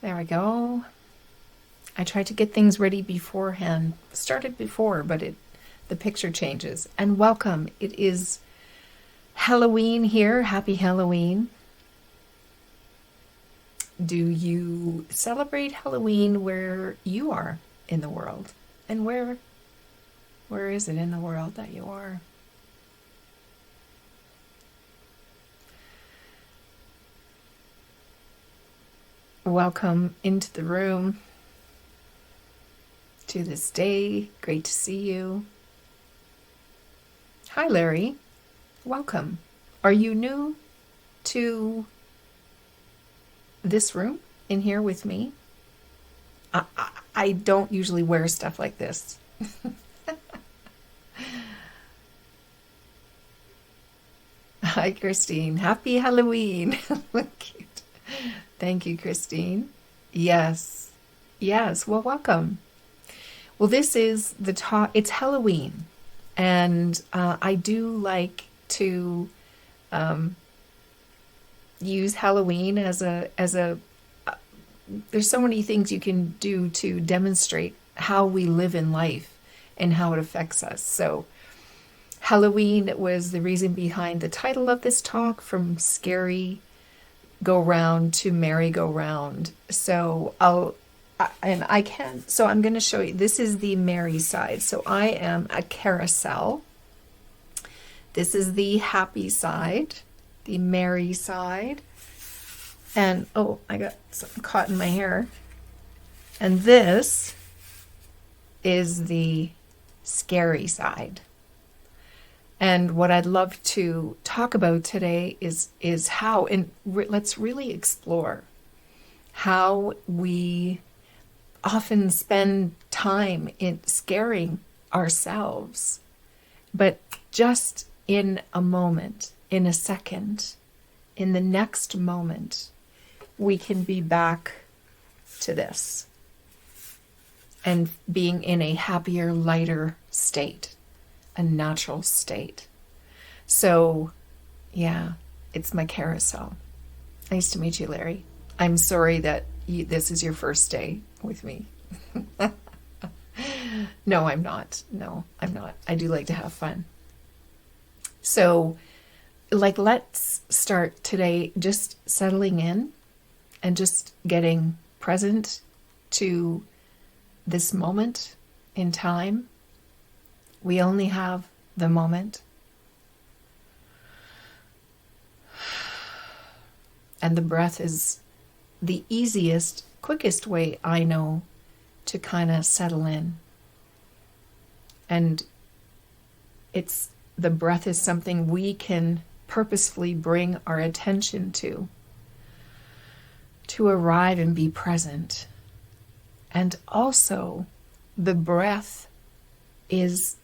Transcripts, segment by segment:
There we go. I tried to get things ready beforehand. Started before, but the picture changes. And welcome. It is Halloween here. Happy Halloween. Do you celebrate Halloween where you are in the world? And where is it in the world that you are? Welcome into the room to this day. Great to see you. Hi, Larry. Welcome. Are you new to this room in here with me? I don't usually wear stuff like this. Hi, Christine. Happy Halloween. Cute. Thank you, Christine. Yes. Yes. Well, welcome. Well, this is the talk. It's Halloween. And I do like to use Halloween as a there's so many things you can do to demonstrate how we live in life and how it affects us. So Halloween was the reason behind the title of this talk, from scary go round to merry go round. So I'm going to show you, this is the merry side. So I am a carousel. This is the happy side, the merry side. And, oh, I got something caught in my hair. And this is the scary side. And what I'd love to talk about today is how, and let's really explore how we often spend time in scaring ourselves, but just in a moment, in a second, in the next moment, we can be back to this and being in a happier, lighter state, a natural state. So, yeah, it's my carousel. Nice to meet you, Larry. I'm sorry that this is your first day with me. No, I'm not. No, I'm not. I do like to have fun. So, let's start today just settling in and just getting present to this moment in time. We only have the moment. And the breath is the easiest, quickest way I know to kind of settle in. And the breath is something we can purposefully bring our attention to arrive and be present. And also, the breath is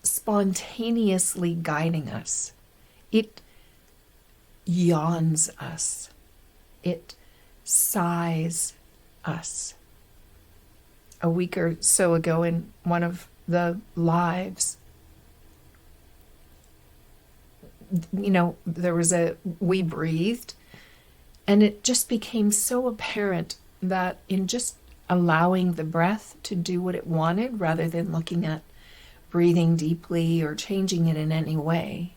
spontaneously guiding us. It yawns us. It sighs us. A week or so ago in one of the lives, we breathed, and it just became so apparent that in just allowing the breath to do what it wanted, rather than looking at breathing deeply or changing it in any way,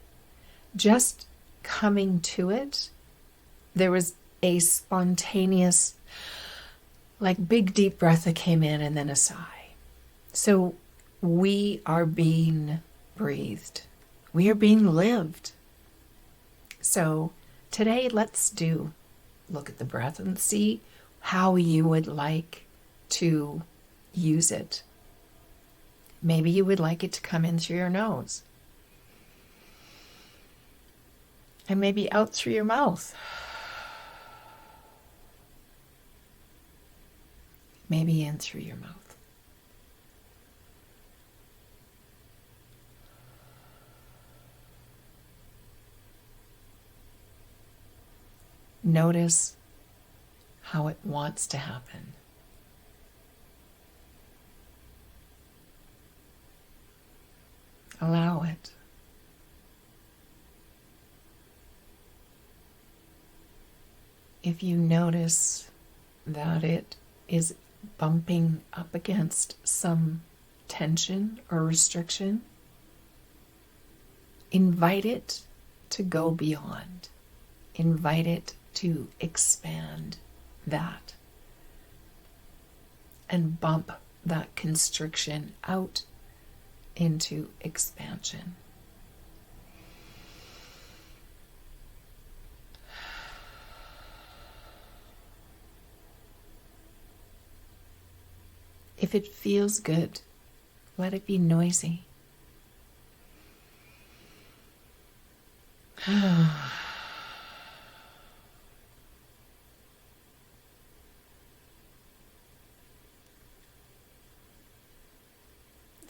just coming to it, there was a spontaneous, big deep breath that came in and then a sigh. So we are being breathed. We are being lived. So today, let's look at the breath and see how you would like to use it. Maybe you would like it to come in through your nose. And maybe out through your mouth. Maybe in through your mouth. Notice how it wants to happen. Allow it. If you notice that it is bumping up against some tension or restriction, invite it to go beyond. Invite it to expand that and bump that constriction out into expansion. If it feels good, let it be noisy.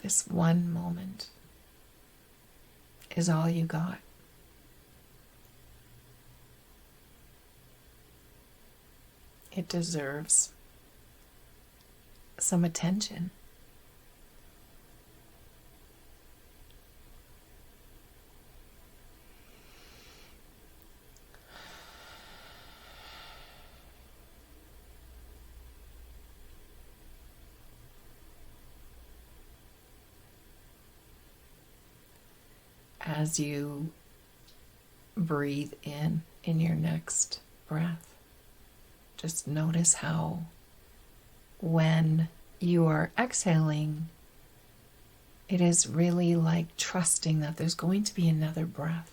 This one moment is all you got. It deserves some attention. As you breathe in your next breath, just notice how when you are exhaling, it is really like trusting that there's going to be another breath.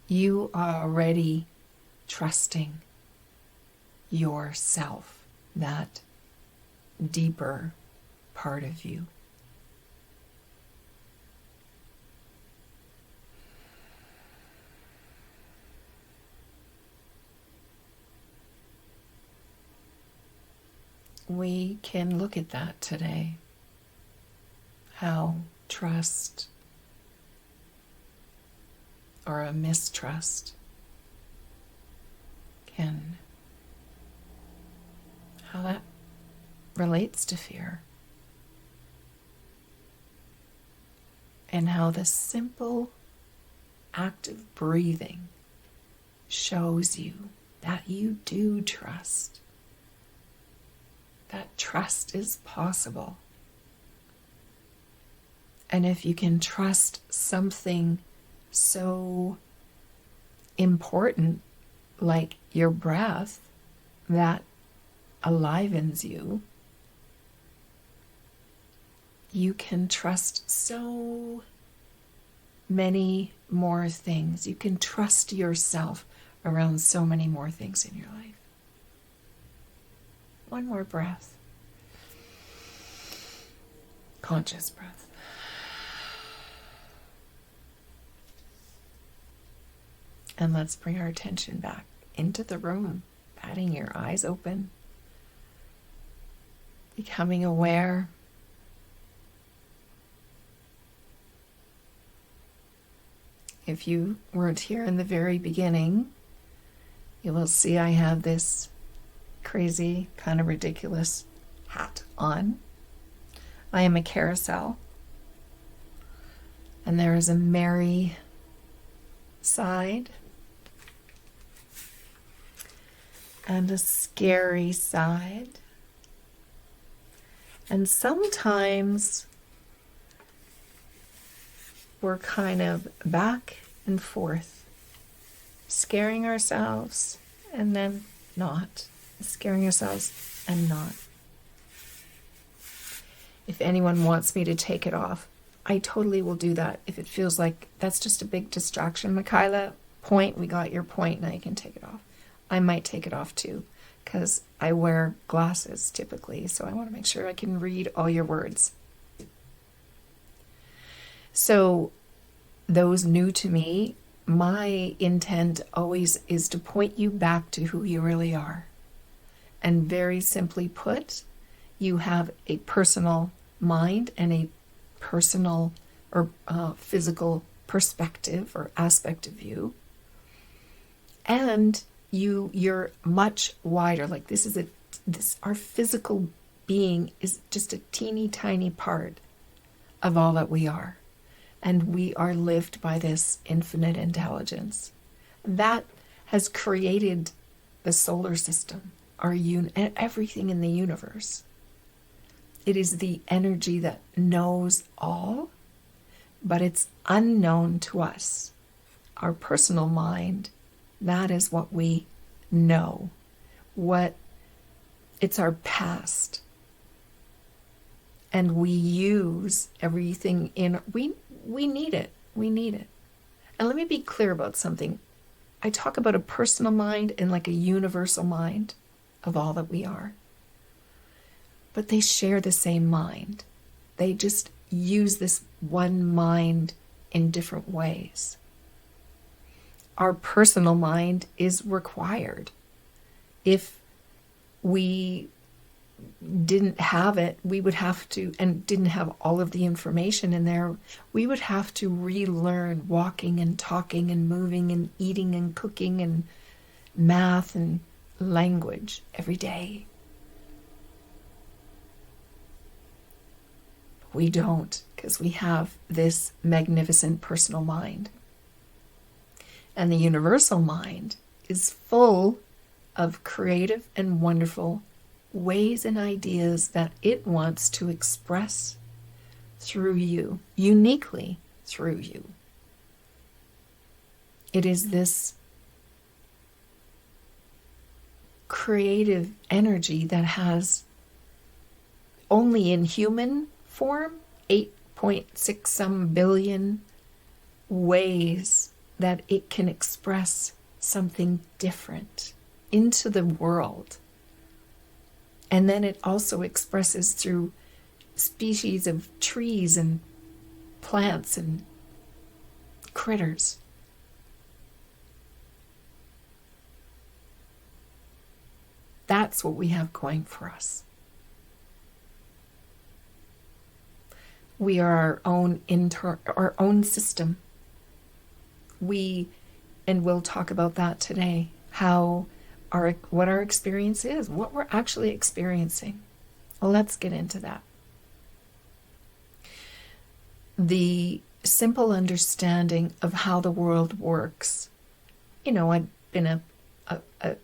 You are already trusting yourself, that deeper part of you. We can look at that today, how trust or a mistrust how that relates to fear, and how the simple act of breathing shows you that you do trust. That trust is possible. And if you can trust something so important like your breath that alivens you, you can trust so many more things. You can trust yourself around so many more things in your life. One more breath. Conscious breath. And let's bring our attention back into the room, patting your eyes open, becoming aware. If you weren't here in the very beginning, you will see I have this crazy, kind of ridiculous hat on. I am a carousel, and there is a merry side and a scary side, and sometimes we're kind of back and forth, scaring ourselves and then not, scaring ourselves and not. If anyone wants me to take it off, I totally will do that. If it feels like that's just a big distraction, Mick-eye-la, point, we got your point, now you can take it off. I might take it off too, because I wear glasses typically, so I want to make sure I can read all your words. So those new to me, my intent always is to point you back to who you really are. And very simply put, you have a personal mind and a personal or physical perspective or aspect of you. And you're much wider. Like our physical being is just a teeny tiny part of all that we are. And we are lived by this infinite intelligence that has created the solar system, and everything in the universe. It is the energy that knows all, but it's unknown to us. Our personal mind, that is what we know. It's our past. And we use everything we need it. We need it. And let me be clear about something. I talk about a personal mind and like a universal mind of all that we are. But they share the same mind. They just use this one mind in different ways. Our personal mind is required. If we didn't have it, we would have to, and didn't have all of the information in there, we would have to relearn walking and talking and moving and eating and cooking and math and language every day. We don't, because we have this magnificent personal mind. And the universal mind is full of creative and wonderful ways and ideas that it wants to express through you, uniquely through you. It is this creative energy that has only in human form 8.6 some billion ways that it can express something different into the world. And then it also expresses through species of trees and plants and critters. That's what we have going for us. We are our own system. And we'll talk about that today, what our experience is, what we're actually experiencing. Well, let's get into that. The simple understanding of how the world works. I've been a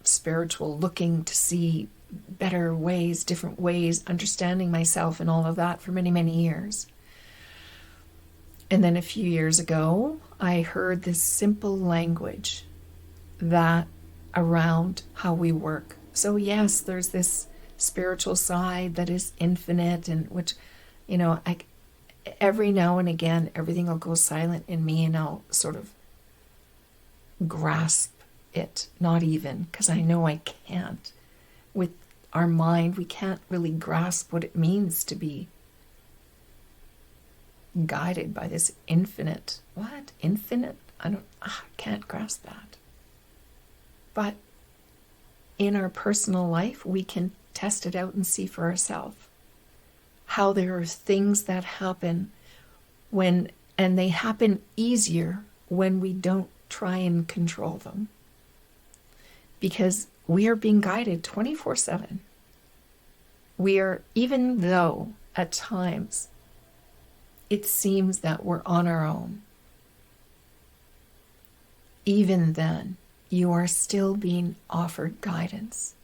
spiritual, looking to see better ways, different ways, understanding myself and all of that for many, many years. And then a few years ago, I heard this simple language around how we work. So yes, there's this spiritual side that is infinite, and which, every now and again, everything will go silent in me and I'll sort of grasp it. Not even, because I know I can't. With our mind, we can't really grasp what it means to be guided by this infinite. What? Infinite? I can't grasp that. But in our personal life, we can test it out and see for ourselves how there are things that happen and they happen easier when we don't try and control them. Because we are being guided 24/7. Even though at times it seems that we're on our own, even then, you are still being offered guidance.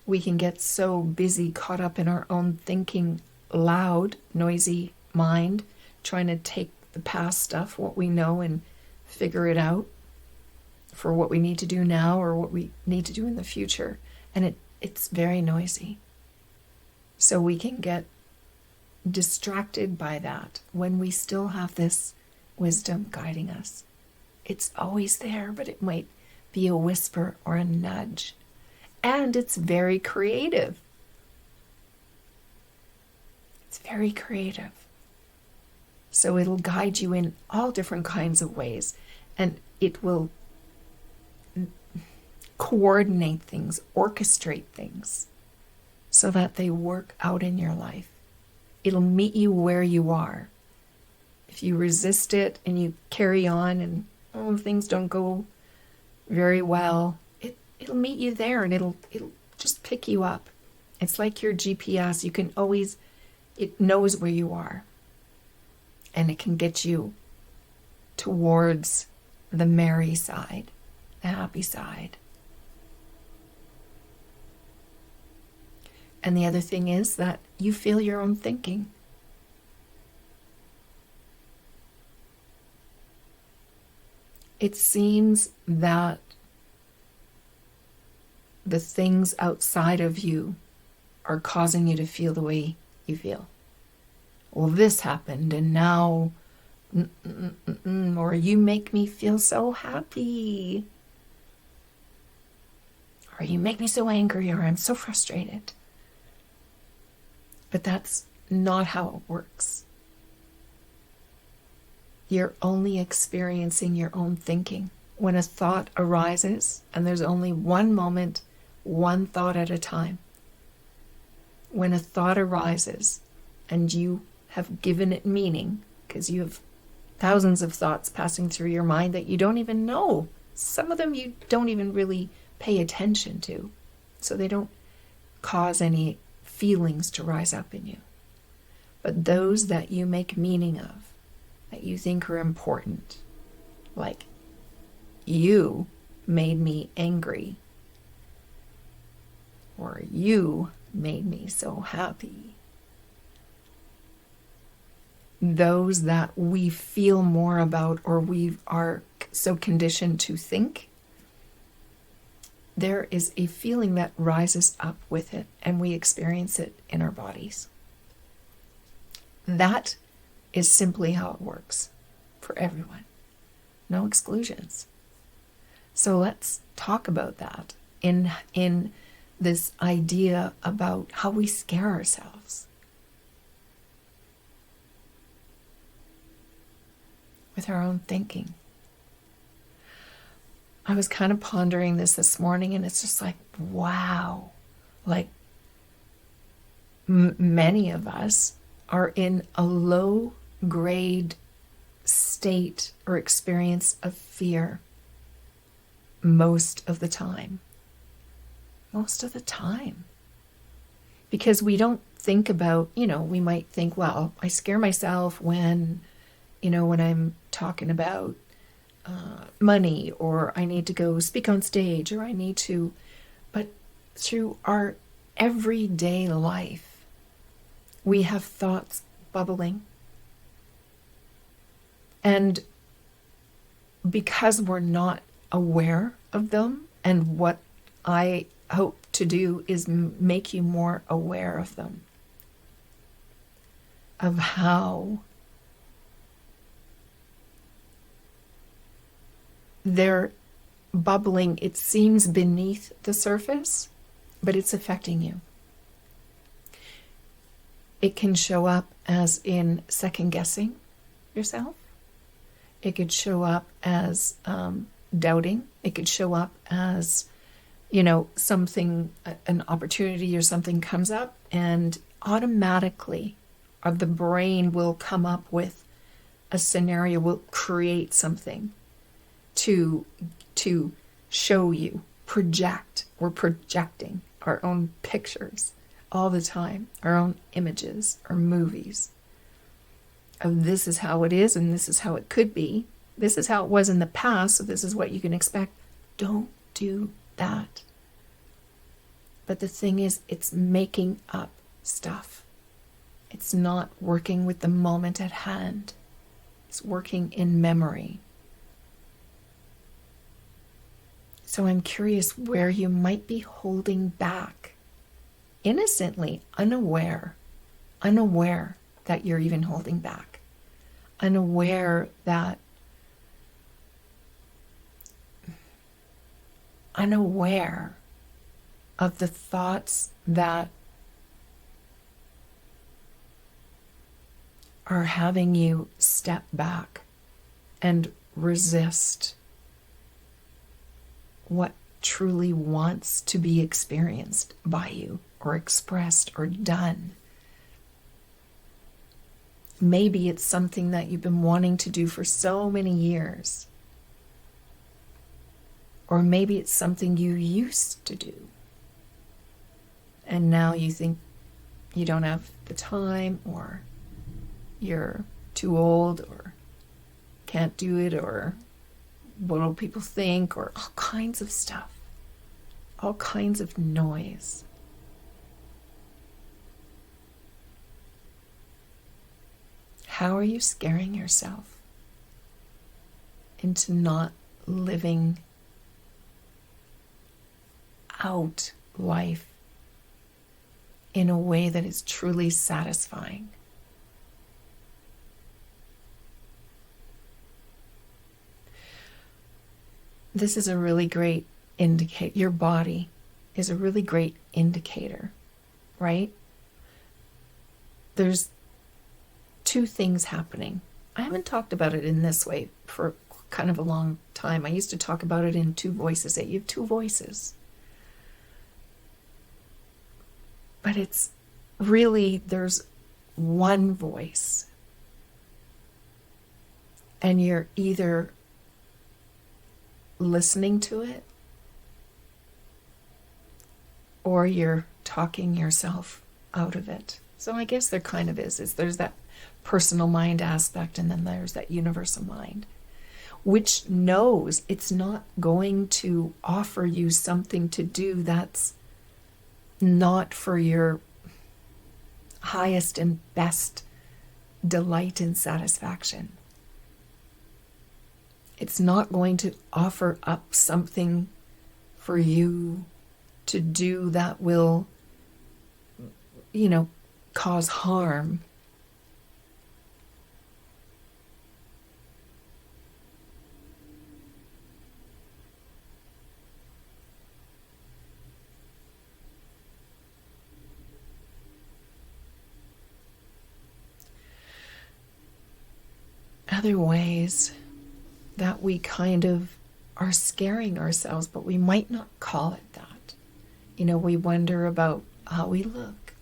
We can get so busy, caught up in our own thinking, loud, noisy mind, trying to take the past stuff, what we know, and figure it out for what we need to do now or what we need to do in the future. And it's very noisy. So we can get distracted by that when we still have this wisdom guiding us. It's always there, but it might be a whisper or a nudge. And it's very creative. It's very creative. So it'll guide you in all different kinds of ways. And it will coordinate things, orchestrate things, so that they work out in your life. It'll meet you where you are. If you resist it and you carry on and things don't go very well, it'll meet you there and it'll just pick you up. It's like your GPS. It knows where you are. And it can get you towards the merry side, the happy side. And the other thing is that you feel your own thinking. It seems that the things outside of you are causing you to feel the way you feel. Well, this happened, and now, or you make me feel so happy, or you make me so angry, or I'm so frustrated. But that's not how it works. You're only experiencing your own thinking. When a thought arises, and there's only one moment, one thought at a time. When a thought arises, and you have given it meaning, because you have thousands of thoughts passing through your mind that you don't even know. Some of them you don't even really pay attention to, so they don't cause any feelings to rise up in you. But those that you make meaning of, that you think are important, like, you made me angry, or you made me so happy. Those that we feel more about, or we are so conditioned to think, there is a feeling that rises up with it, and we experience it in our bodies. That is simply how it works for everyone. No exclusions. So let's talk about that in this idea about how we scare ourselves with our own thinking. I was kind of pondering this morning, and it's just like, wow, like many of us are in a low grade state or experience of fear most of the time. Most of the time. Because we don't think about, we might think, well, I scare myself when I'm talking about money, or I need to go speak on stage, or but through our everyday life, we have thoughts bubbling. And because we're not aware of them, and what I hope to do is make you more aware of them, of how they're bubbling. It seems beneath the surface, but it's affecting you. It can show up as in second guessing yourself. It could show up as doubting. It could show up as, something, an opportunity or something comes up, and automatically the brain will come up with a scenario, will create something to show you, project. We're projecting our own pictures all the time, our own images or movies of this is how it is, and this is how it could be. This is how it was in the past, so this is what you can expect. Don't do that. But the thing is, it's making up stuff. It's not working with the moment at hand. It's working in memory. So I'm curious where you might be holding back, innocently, unaware that you're even holding back, unaware of the thoughts that are having you step back and resist what truly wants to be experienced by you, or expressed, or done. Maybe it's something that you've been wanting to do for so many years. Or maybe it's something you used to do, and now you think you don't have the time, or you're too old, or can't do it, or what will people think, or all kinds of stuff, all kinds of noise. How are you scaring yourself into not living out life in a way that is truly satisfying? This is a really great indicator. Your body is a really great indicator, right? There's two things happening. I haven't talked about it in this way for kind of a long time. I used to talk about it in two voices, that you have two voices. But it's really, there's one voice. And you're either listening to it or you're talking yourself out of it. So I guess there kind of is there's that personal mind aspect, and then there's that universal mind, which knows it's not going to offer you something to do that's not for your highest and best delight and satisfaction. It's not going to offer up something for you to do that will, cause harm. Other ways that we kind of are scaring ourselves, but we might not call it that. We wonder about how we look.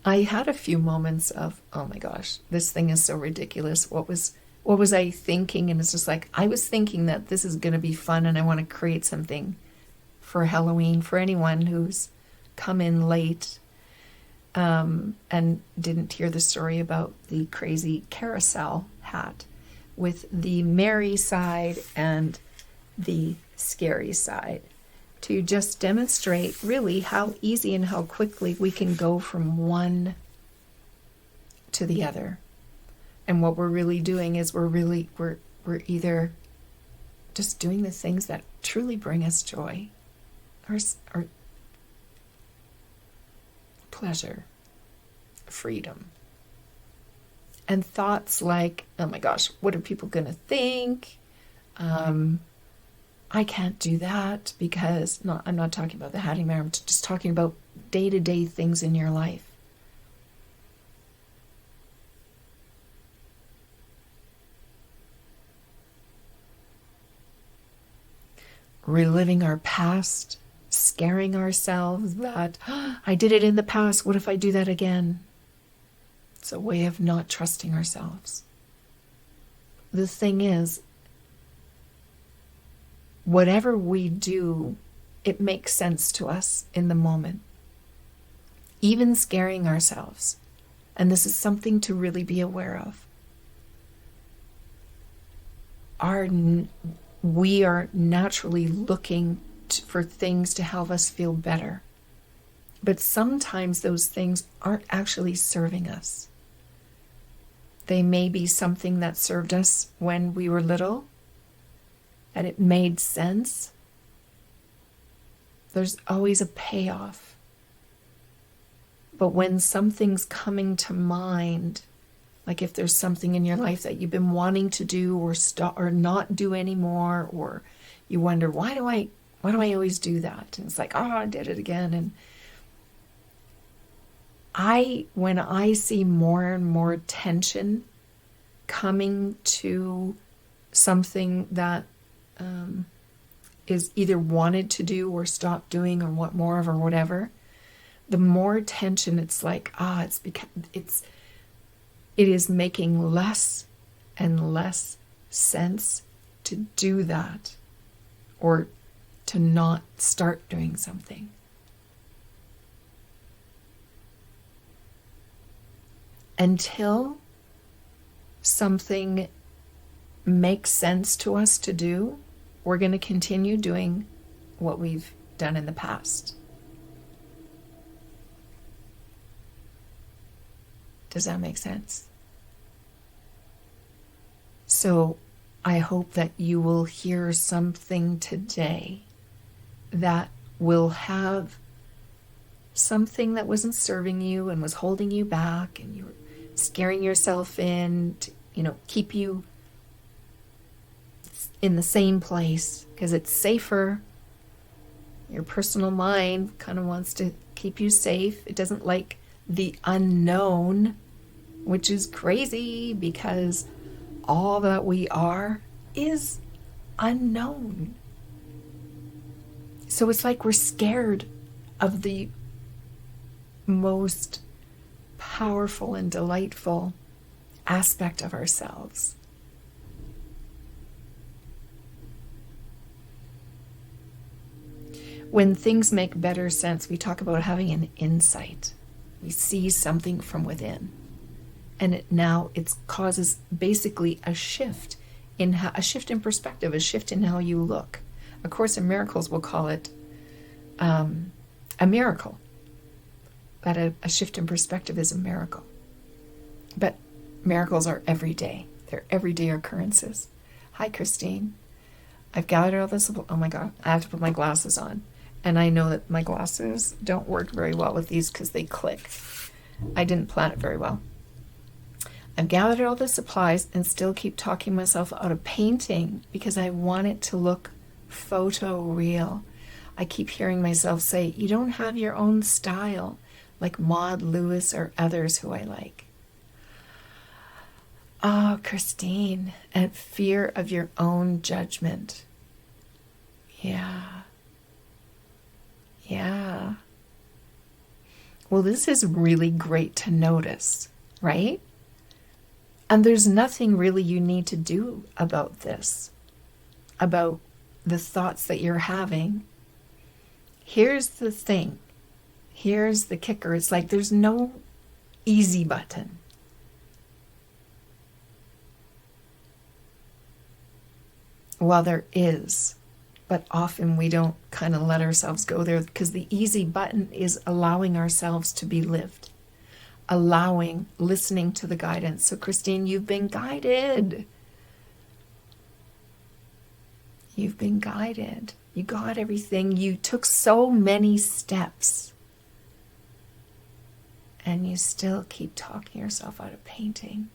I had a few moments of, oh my gosh, this thing is so ridiculous. What was I thinking? And it's just like, I was thinking that this is going to be fun and I want to create something for Halloween for anyone who's come in late and didn't hear the story about the crazy carousel hat with the merry side and the scary side, to just demonstrate really how easy and how quickly we can go from one to the other. And what we're really doing is we're either just doing the things that truly bring us joy or pleasure, freedom. And thoughts like, oh my gosh, what are people going to think? I can't do that because, no, I'm not talking about the hatting mirror. I'm just talking about day-to-day things in your life. Reliving our past, scaring ourselves that, I did it in the past, what if I do that again? It's a way of not trusting ourselves. The thing is, whatever we do, it makes sense to us in the moment. Even scaring ourselves. And this is something to really be aware of. We are naturally looking for things to help us feel better. But sometimes those things aren't actually serving us. They may be something that served us when we were little, and it made sense. There's always a payoff. But when something's coming to mind, like if there's something in your life that you've been wanting to do or stop or not do anymore, or you wonder, why do I always do that? And it's like, I did it again. And when I see more and more tension coming to something that is either wanted to do or stopped doing or what more of or whatever, the more tension, it's like, it is making less and less sense to do that or to not start doing something. Until something makes sense to us to do, we're going to continue doing what we've done in the past. Does that make sense? So I hope that you will hear something today that will have something that wasn't serving you and was holding you back, and you were scaring yourself in to, keep you in the same place because it's safer. Your personal mind kind of wants to keep you safe. It doesn't like the unknown, which is crazy because all that we are is unknown. So it's like we're scared of the most powerful and delightful aspect of ourselves. When things make better sense, we talk about having an insight. We see something from within. And it causes basically a shift in perspective, a shift in how you look. A Course in Miracles will call it a miracle. That a shift in perspective is a miracle. But miracles are everyday. They're everyday occurrences. Hi, Christine. I've gathered all this. Oh my God, I have to put my glasses on. And I know that my glasses don't work very well with these because they click. I didn't plan it very well. I've gathered all the supplies and still keep talking myself out of painting because I want it to look photo real. I keep hearing myself say, you don't have your own style, like Maud Lewis or others who I like. Oh, Christine, and fear of your own judgment. Yeah. Well, this is really great to notice, right? And there's nothing really you need to do about this, about the thoughts that you're having. Here's the thing. Here's the kicker. It's like there's no easy button. Well, there is, but often we don't kind of let ourselves go there because the easy button is allowing ourselves to be lived. Listening to the guidance. So Christine, you've been guided. You've been guided. You got everything. You took so many steps. And you still keep talking yourself out of painting.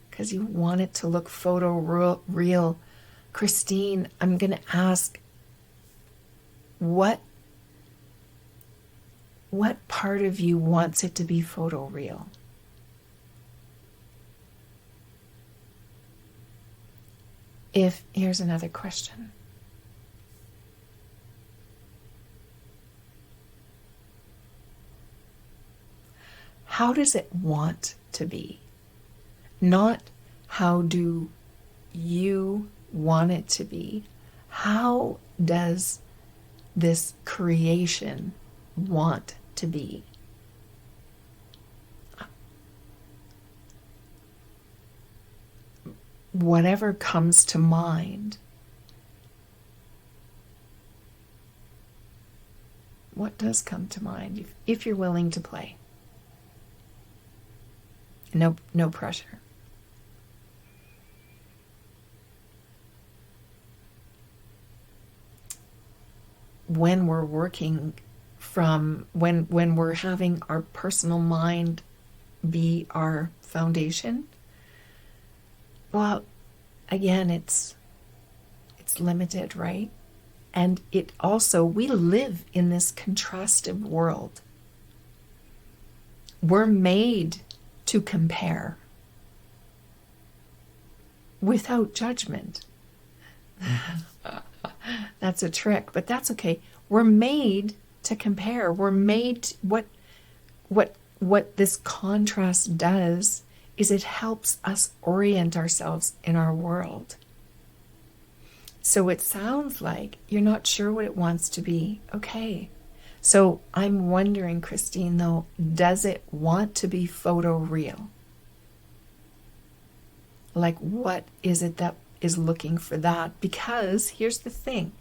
Because you want it to look photo real. Christine, I'm going to ask, what part of you wants it to be photo real? Here's another question. How does it want to be? Not how do you want it to be. How does this creation want to be? Whatever comes to mind. What does come to mind if you're willing to play? No pressure. When we're working when we're having our personal mind be our foundation, well, again, it's limited, right? And it also, we live in this contrastive world. We're made to compare without judgment. That's a trick, but that's okay. We're made to compare. We're made, what this contrast does is it helps us orient ourselves in our world. So it sounds like you're not sure what it wants to be. Okay. So I'm wondering, Christine, though, does it want to be photo real? Like, what is it that is looking for that? Because here's the thing.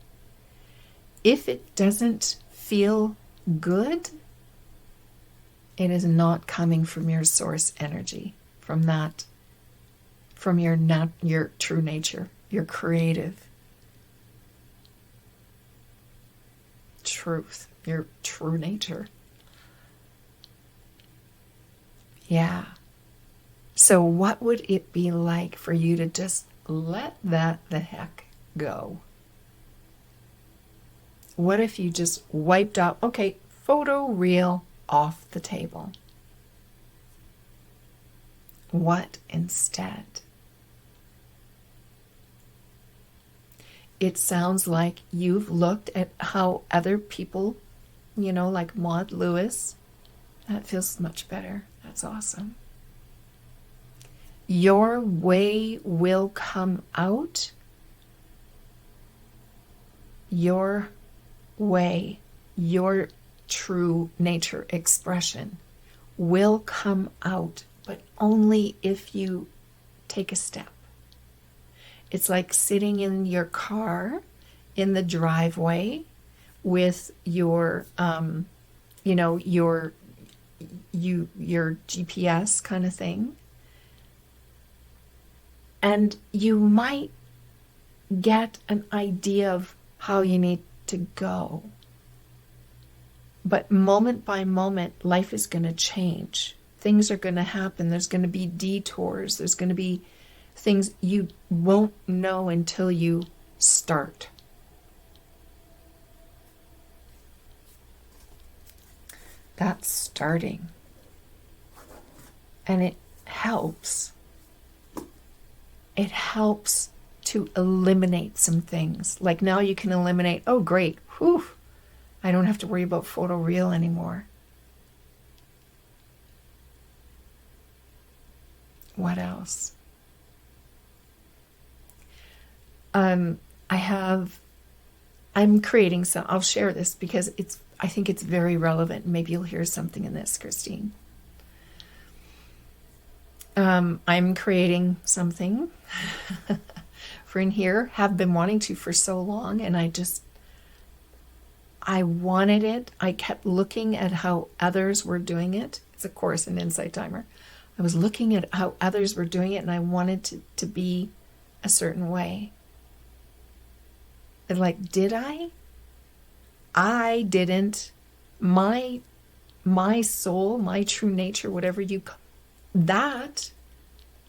If it doesn't feel good, it is not coming from your source energy, from that from your true nature, your creative truth, your true nature. Yeah. So what would it be like for you to just let that the heck go? What if you just wiped out, okay, photo reel off the table? What instead? It sounds like you've looked at how other people, like Maud Lewis. That feels much better. That's awesome. Your way will come out. Your way, your true nature expression will come out, but only if you take a step. It's like sitting in your car in the driveway with your your GPS kind of thing. And you might get an idea of how you need to go. But moment by moment, life is going to change. Things are going to happen. There's going to be detours. There's going to be things you won't know until you start. That's starting. And it helps. It helps to eliminate some things. Like now you can eliminate, oh great, whew, I don't have to worry about photo reel anymore. What else? I'm creating some, I'll share this because I think it's very relevant. Maybe you'll hear something in this, Christine. I'm creating something for in here, have been wanting to for so long, and I wanted it. I kept looking at how others were doing it. It's of course an insight timer. I was looking at how others were doing it, and I wanted to be a certain way. And like, did I? I didn't. My soul, my true nature, whatever you call that,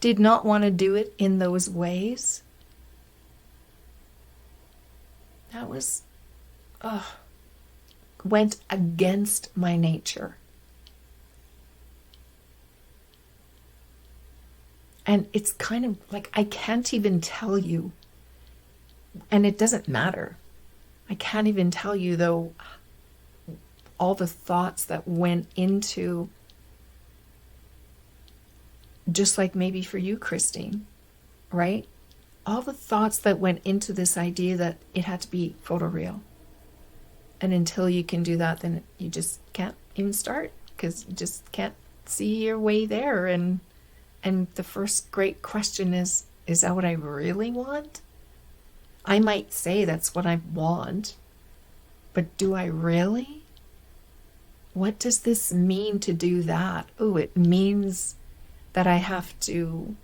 did not want to do it in those ways. That was, went against my nature. And it's kind of like, I can't even tell you, and it doesn't matter. I can't even tell you, though, all the thoughts that went into, just like maybe for you, Christine, right? All the thoughts that went into this idea that it had to be photoreal. And until you can do that, then you just can't even start, because you just can't see your way there. And the first great question is that what I really want? I might say that's what I want, but do I really? What does this mean to do that? Oh, it means that I have to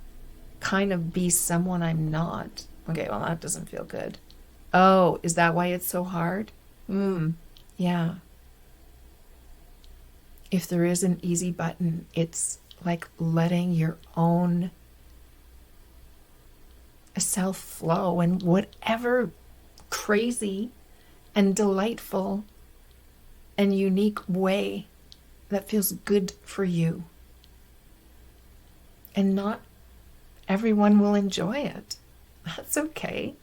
kind of be someone I'm not. Okay, well, that doesn't feel good. Oh, is that why it's so hard? Yeah. If there is an easy button, it's like letting your own self flow in whatever crazy and delightful and unique way that feels good for you. And not everyone will enjoy it. That's okay.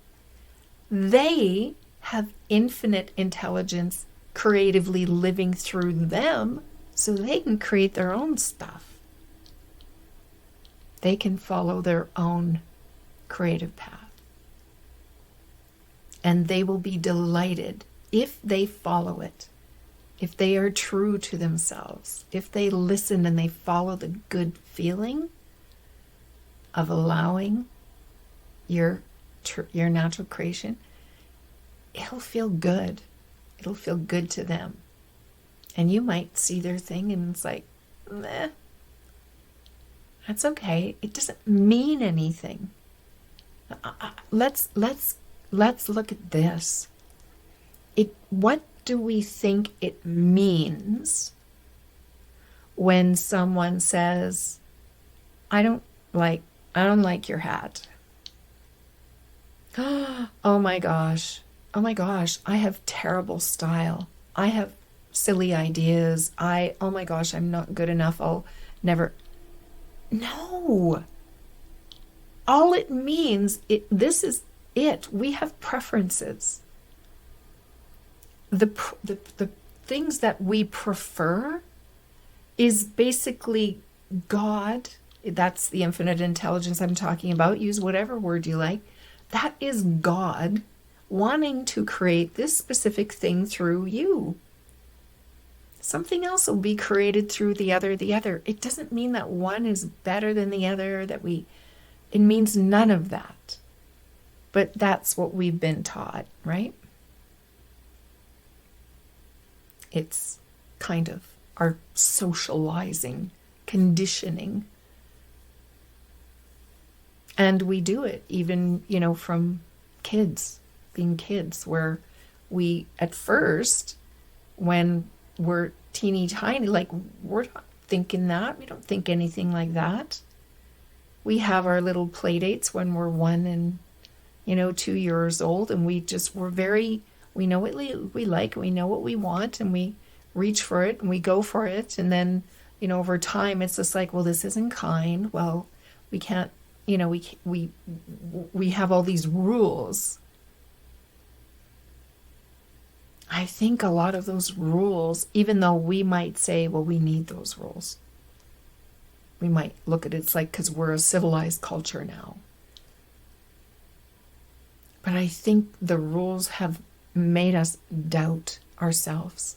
They have infinite intelligence creatively living through them, so they can create their own stuff. They can follow their own creative path. And they will be delighted if they follow it, if they are true to themselves, if they listen and they follow the good feeling of allowing your natural creation. It'll feel good. It'll feel good to them. And you might see their thing and it's like, meh. That's okay. It doesn't mean anything. Let's look at this. What do we think it means when someone says, I don't like your hat? Oh my gosh. Oh my gosh, I have terrible style. I have silly ideas. Oh my gosh, I'm not good enough. I'll never. No. All it means, this is it. We have preferences. The things that we prefer is basically God. That's the infinite intelligence I'm talking about. Use whatever word you like. That is God wanting to create this specific thing through you. Something else will be created through the other. It doesn't mean that one is better than the other, it means none of that. But that's what we've been taught, right? It's kind of our socializing, conditioning. And we do it even, from being kids, where we, at first, when we're teeny tiny, we're not thinking that. We don't think anything like that. We have our little play dates when we're 1 and, 2 years old, and we know what we like, we know what we want, and we reach for it, and we go for it, and then, over time, it's just like, well, this isn't kind, well, we can't, we have all these rules. I think a lot of those rules, even though we might say, well, we need those rules, we might look at it, it's like, because we're a civilized culture now. But I think the rules have made us doubt ourselves.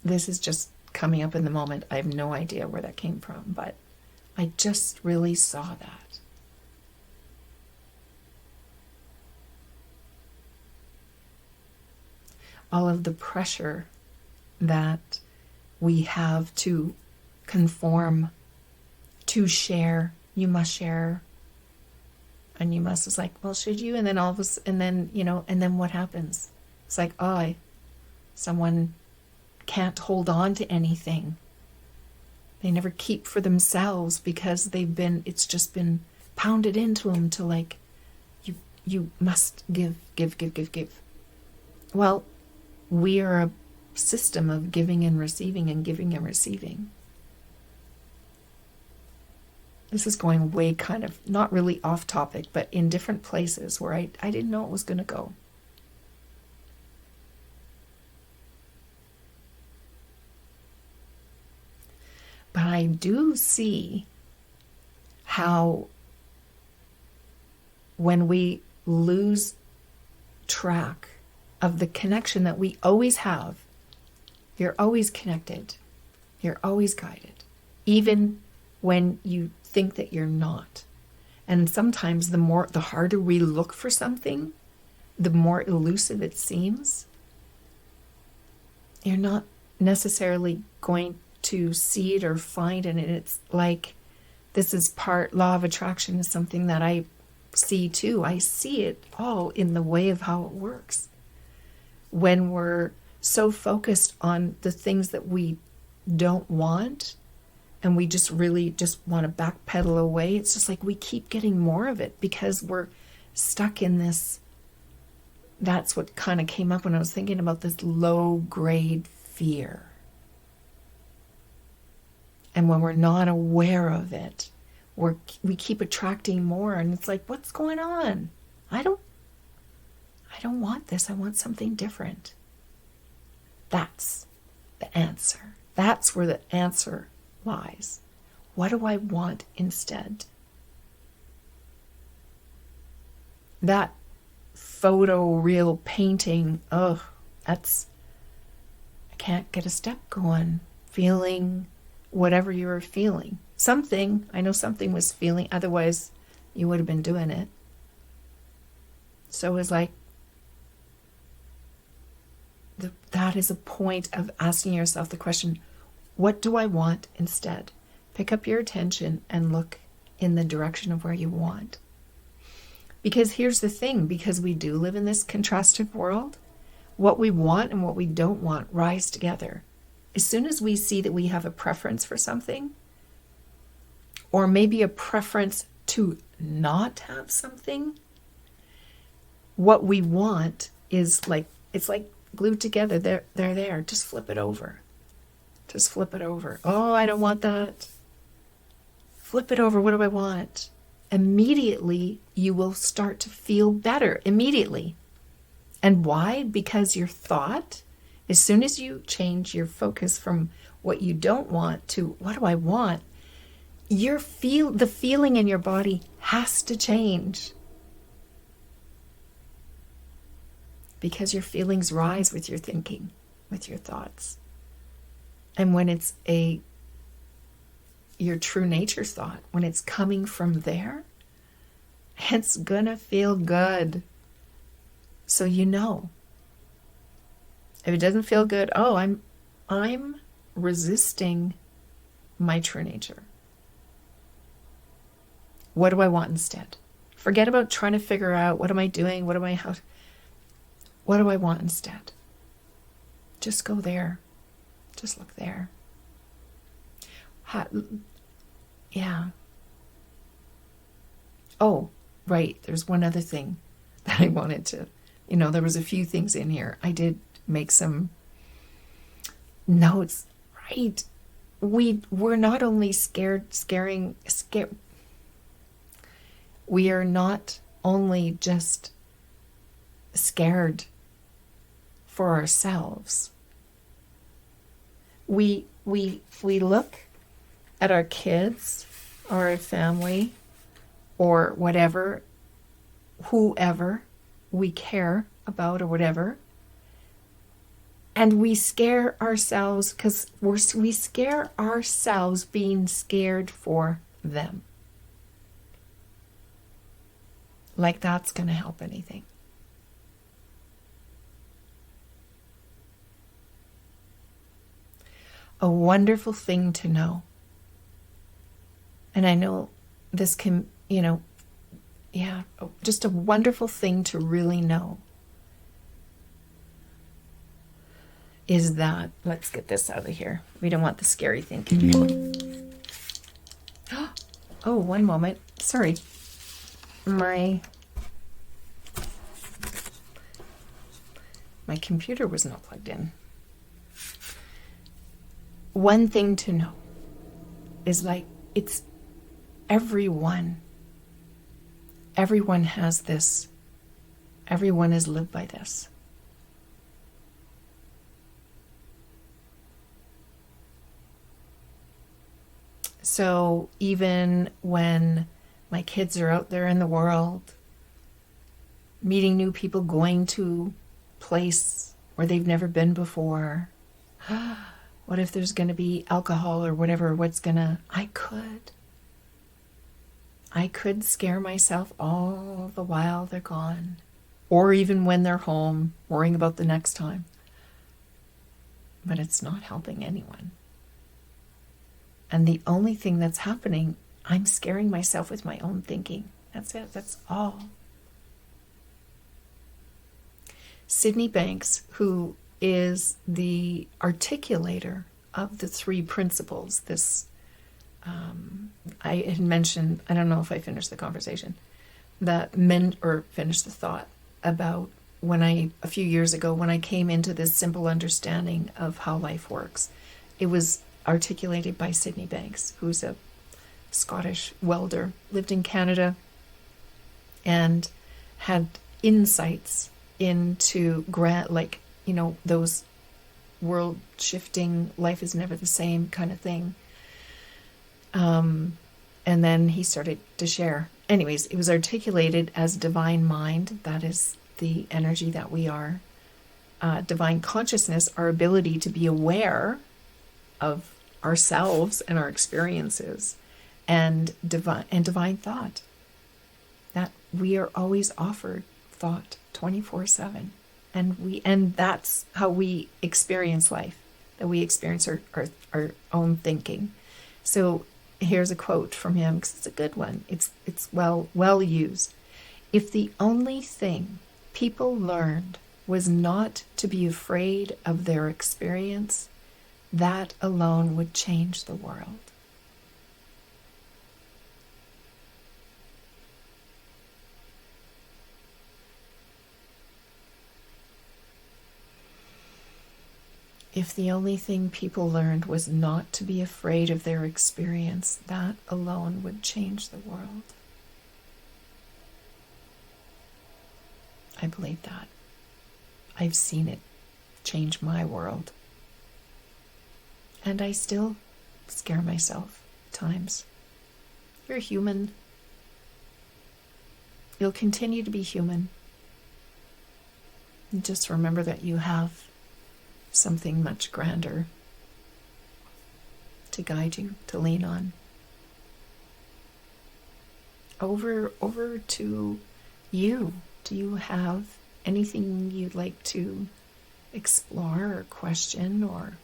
This is just coming up in the moment. I have no idea where that came from, but I just really saw that. All of the pressure that we have to conform, to share. You must share. And you must, it's like, well, should you? And then all of us, and then, and then what happens? It's like, someone can't hold on to anything. They never keep for themselves because it's just been pounded into them to like, you must give. Well, we are a system of giving and receiving and giving and receiving. This is going way kind of, not really off topic, but in different places where I didn't know it was going to go. But I do see how when we lose track of the connection that we always have, you're always connected, you're always guided, even when you think that you're not. And sometimes the harder we look for something, the more elusive it seems. You're not necessarily going to see it or find it. And it's like, this is law of attraction is something that I see too. I see it all in the way of how it works. When we're so focused on the things that we don't want, and we just really just want to backpedal away, it's just like we keep getting more of it because we're stuck in this. That's what kind of came up when I was thinking about this low-grade fear. And when we're not aware of it, we keep attracting more, and it's like, what's going on? I don't want this. I want something different. That's the answer. That's where the answer lies. What do I want instead? That photo real painting, I can't get a step going. Feeling whatever you were feeling. I know something was feeling, otherwise you would have been doing it. So it was like, that is a point of asking yourself the question, what do I want instead? Pick up your attention and look in the direction of where you want. Because here's the thing, because we do live in this contrasted world, what we want and what we don't want rise together. As soon as we see that we have a preference for something, or maybe a preference to not have something, what we want is like, it's like glued together. They're there. Just flip it over. Just flip it over. Oh, I don't want that. Flip it over. What do I want? Immediately, you will start to feel better. Immediately. And why? Because your thought, as soon as you change your focus from what you don't want to what do I want, the feeling in your body has to change. Because your feelings rise with your thinking, with your thoughts. And when it's your true nature thought, when it's coming from there, it's gonna feel good. So you know. If it doesn't feel good, oh, I'm resisting my true nature. What do I want instead? Forget about trying to figure out what am I doing, what do I want instead? Just go there. Just look there. Yeah. Oh, right. There's one other thing that I wanted to, there was a few things in here. I did make some notes. Right. We're not only scared. We are not only just scared for ourselves. We look at our kids or our family or whatever, whoever we care about or whatever, and we scare ourselves because we scare ourselves being scared for them. Like that's going to help anything. A wonderful thing to know. And I know this can, just a wonderful thing to really know is that, let's get this out of here. We don't want the scary thinking. Oh, one moment. Sorry. My computer was not plugged in. One thing to know is it's everyone has this. Everyone has lived by this. So even when my kids are out there in the world, meeting new people, going to a place where they've never been before, what if there's going to be alcohol or whatever? I could scare myself all the while they're gone. Or even when they're home, worrying about the next time. But it's not helping anyone. And the only thing that's happening, I'm scaring myself with my own thinking. That's it. That's all. Sydney Banks, who is the articulator of the three principles, I had mentioned, I don't know if I finished the conversation, finished the thought about a few years ago, when I came into this simple understanding of how life works. It was articulated by Sydney Banks, who's a Scottish welder, lived in Canada, and had insights into those world shifting, life is never the same kind of thing. And then he started to share. Anyways, it was articulated as divine mind. That is the energy that we are. Divine consciousness, our ability to be aware of ourselves and our experiences, and divine thought. That we are always offered thought 24/7. and that's how we experience life, that we experience our own thinking. So here's a quote from him, because it's a good one. It's well used. If the only thing people learned was not to be afraid of their experience, that alone would change the world. If the only thing people learned was not to be afraid of their experience, that alone would change the world. I believe that. I've seen it change my world. And I still scare myself at times. You're human. You'll continue to be human. And just remember that you have something much grander to guide you, to lean on. Over to you. Do you have anything you'd like to explore or question? Or,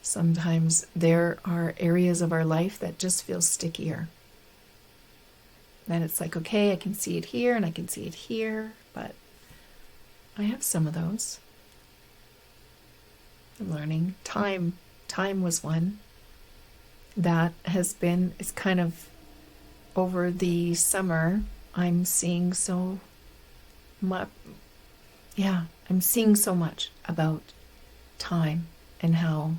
sometimes there are areas of our life that just feel stickier. Then it's like, okay, I can see it here and I can see it here, but I have some of those. I'm learning. Time was one that it's kind of over the summer, I'm seeing so much. Yeah, I'm seeing so much about time and how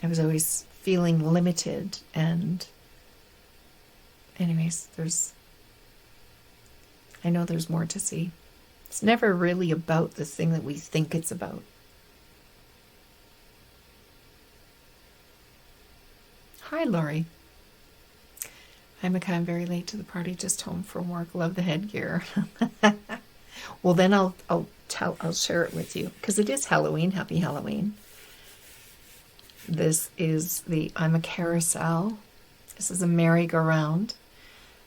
I was always feeling limited. And anyways, I know there's more to see. It's never really about the thing that we think it's about. Hi, Laurie. Hi, Mick-eye-la. I'm very late to the party, just home from work. Love the headgear. Well, then I'll share it with you, because it is Halloween. Happy Halloween. This is I'm a carousel. This is a merry-go-round.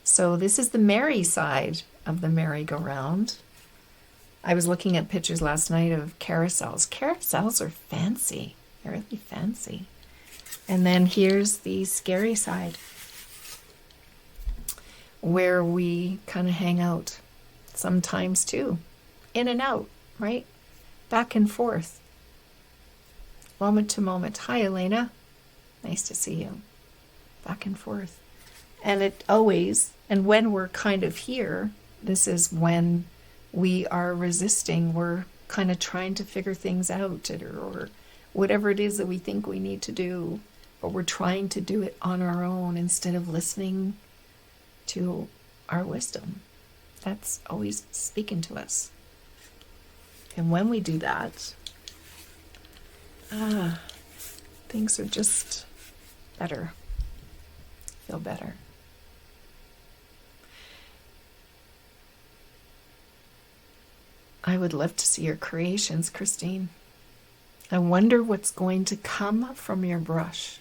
So this is the merry side of the merry-go-round. I was looking at pictures last night of carousels. Carousels are fancy. They're really fancy. And then here's the scary side, where we kind of hang out sometimes too. In and out, right? Back and forth. Moment to moment. Hi, Elena. Nice to see you. Back and forth. And when we're kind of here, this is when we are resisting. We're kind of trying to figure things out, or whatever it is that we think we need to do, but we're trying to do it on our own instead of listening to our wisdom. That's always speaking to us. And when we do that, things are just better. Feel better. I would love to see your creations, Christine. I wonder what's going to come from your brush.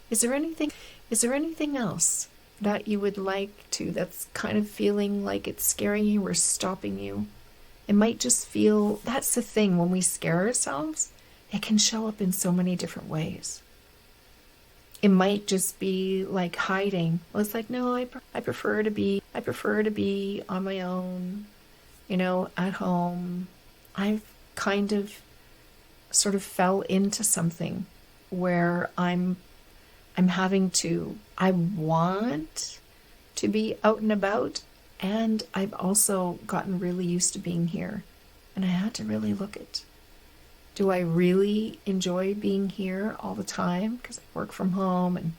Is there anything else that you would like to, that's kind of feeling like it's scaring you or stopping you? It might just feel, that's the thing, when we scare ourselves, it can show up in so many different ways. It might just be like hiding. Well, it's like, no, I prefer to be on my own, at home. I've kind of sort of fell into something where I want to be out and about, and I've also gotten really used to being here. And I had to really look at, do I really enjoy being here all the time? Because I work from home and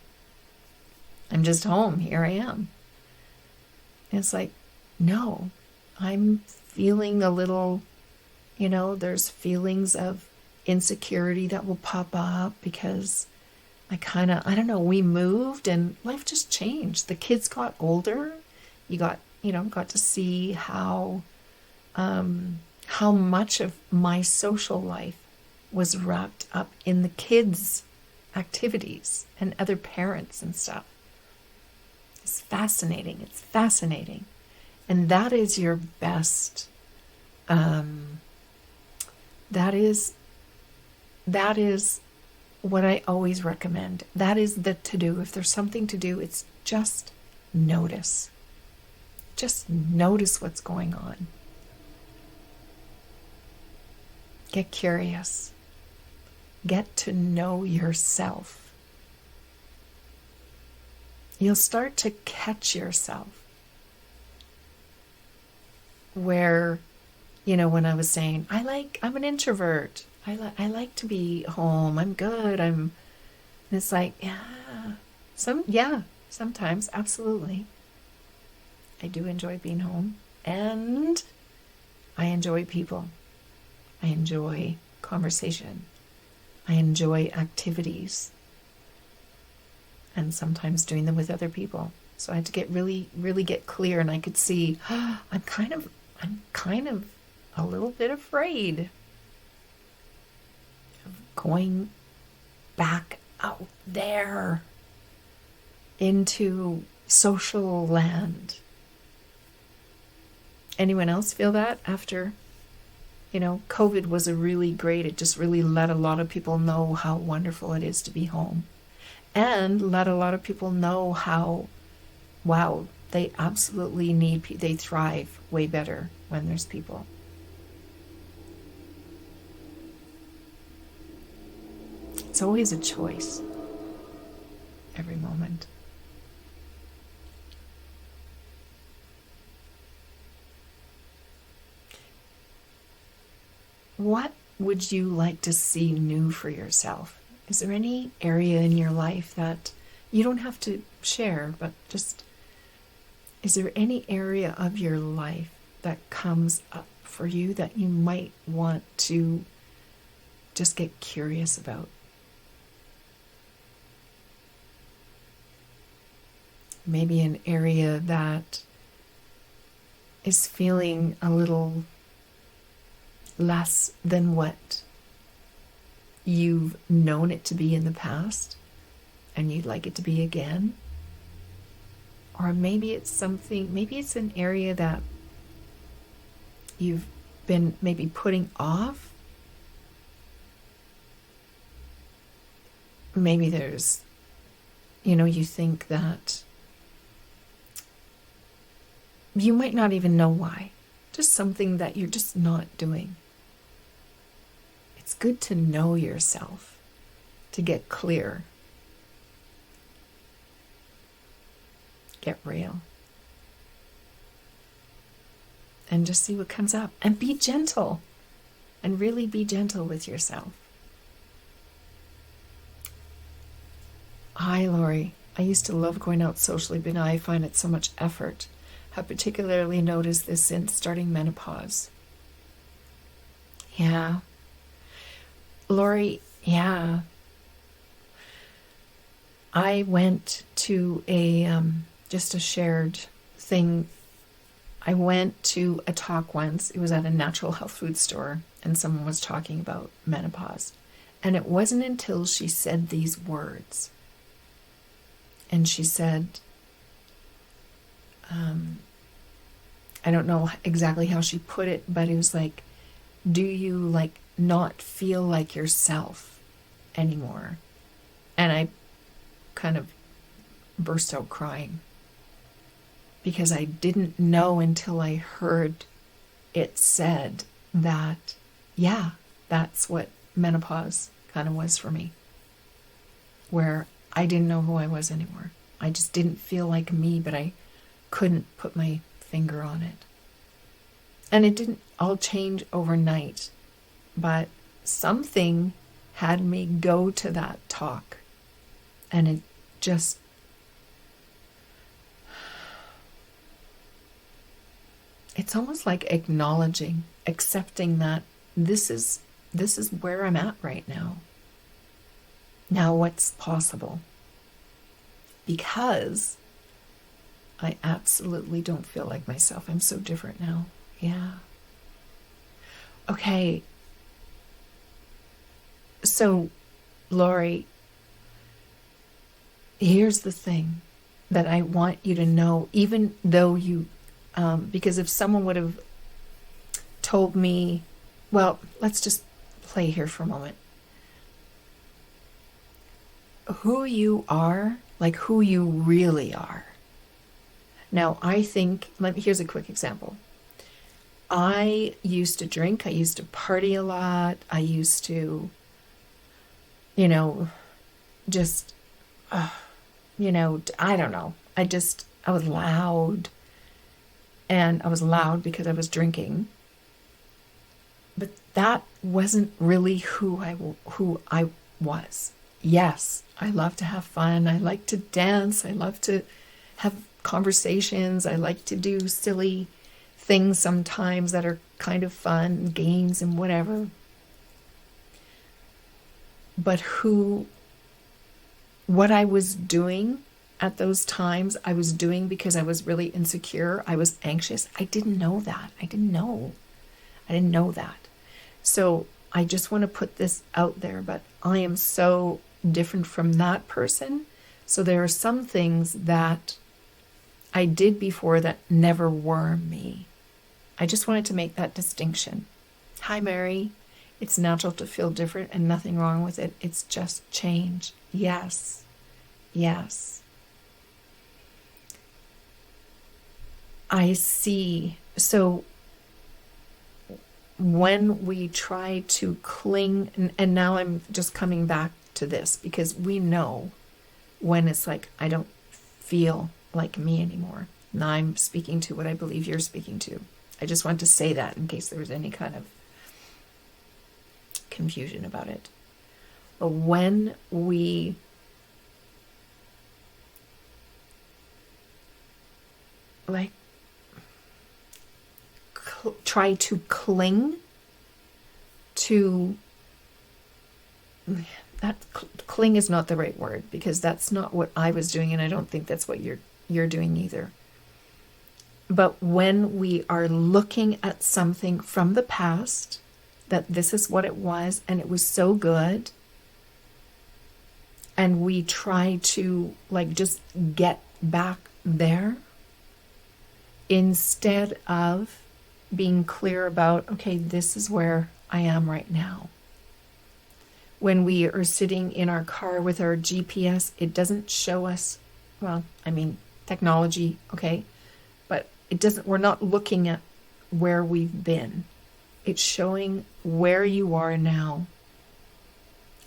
I'm just home. Here I am. And it's like, no, I'm feeling a little, there's feelings of insecurity that will pop up because I don't know, we moved and life just changed. The kids got older. You got to see how much of my social life was wrapped up in the kids' activities and other parents and stuff. It's fascinating. It's fascinating. And that is your best, that is what I always recommend. That is the to do. If there's something to do, it's just notice. Just notice what's going on. Get curious. Get to know yourself. You'll start to catch yourself. Where, when I was saying, I'm an introvert. I like to be home. I'm good. And it's like, sometimes, absolutely. I do enjoy being home, and I enjoy people. I enjoy conversation. I enjoy activities, and sometimes doing them with other people. So I had to get really, really get clear, and I could see, I'm kind of a little bit afraid of going back out there into social land. Anyone else feel that after, COVID was it just really let a lot of people know how wonderful it is to be home. And let a lot of people know how, wow, they absolutely they thrive way better when there's people. It's always a choice, every moment. What would you like to see new for yourself? Is there any area in your life that you don't have to share, but just, is there any area of your life that comes up for you that you might want to just get curious about? Maybe an area that is feeling a little less than what you've known it to be in the past, and you'd like it to be again. Or maybe it's an area that you've been maybe putting off. Maybe there's, you think that you might not even know why. Just something that you're just not doing. It's good to know yourself, to get clear. Get real. And just see what comes up. And be gentle. And really be gentle with yourself. Hi, Lori. I used to love going out socially, but now I find it so much effort. Have particularly noticed this since starting menopause. Yeah. Lori, yeah. I went to just a shared thing. I went to a talk once. It was at a natural health food store, and someone was talking about menopause. And it wasn't until she said these words. And she said, I don't know exactly how she put it, but it was like, do you not feel like yourself anymore? And I kind of burst out crying because I didn't know until I heard it said that, yeah, that's what menopause kind of was for me, where I didn't know who I was anymore. I just didn't feel like me, but I couldn't put my finger on it. And it didn't all change overnight, but something had me go to that talk, and it just, it's almost like acknowledging, accepting that this is where I'm at right now. Now what's possible? Because I absolutely don't feel like myself. I'm so different now. Yeah. Okay. So, Lori, here's the thing that I want you to know, even though you, because if someone would have told me, well, let's just play here for a moment. Who you are, like who you really are. Now, I think, here's a quick example. I used to drink, I used to party a lot, I used to, just, I don't know. I was loud. And I was loud because I was drinking. But that wasn't really who I was. Yes, I love to have fun. I like to dance. I love to have conversations. I like to do silly things sometimes that are kind of fun, games and whatever. But what I was doing at those times, I was doing because I was really insecure. I was anxious. I didn't know that. I didn't know that. So I just want to put this out there, but I am so different from that person. So there are some things that I did before that never were me. I just wanted to make that distinction. Hi, Mary. It's natural to feel different and nothing wrong with it. It's just change. Yes. Yes. I see. So when we try to cling, and now I'm just coming back to this because we know when it's like, I don't feel like me anymore. Now I'm speaking to what I believe you're speaking to. I just want to say that in case there was any kind of confusion about it. But when we try to cling to that, cling is not the right word because that's not what I was doing, and I don't think that's what you're doing either. But when we are looking at something from the past, that this is what it was and it was so good, and we try to just get back there instead of being clear about, okay, this is where I am right now. When we are sitting in our car with our GPS, it doesn't show us, technology, okay, but we're not looking at where we've been. It's showing where you are now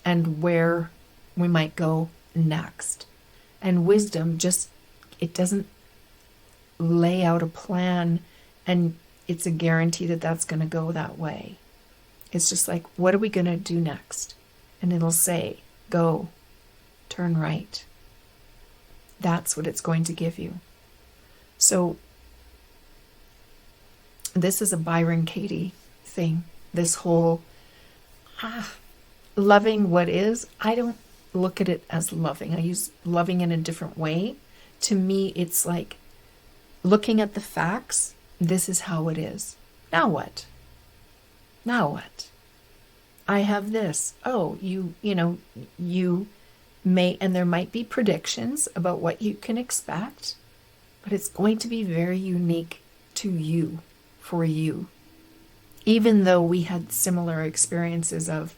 and where we might go next. And wisdom it doesn't lay out a plan and it's a guarantee that that's going to go that way. It's just like, what are we going to do next? And it'll say, go, turn right. That's what it's going to give you. So this is a Byron Katie thing. This whole loving what is. I don't look at it as loving. I use loving in a different way. To me, it's like looking at the facts. This is how it is. Now what? Now what? I have this. Oh, you may, and there might be predictions about what you can expect, but it's going to be very unique to you, for you. Even though we had similar experiences of